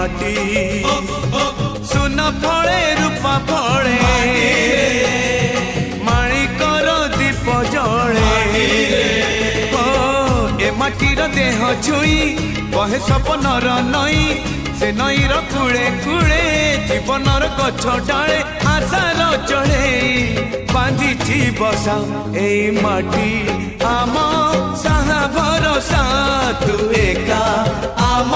माटी सुन फले रूपा फले माणिकर दीप जले ए माटीर देह छुई बहे सपनर नई से नईर कूले कूले जीवनर गछ डाले आशार चढ़े बांधी बसा ए माटी आम साहा भरोसा तू एका आम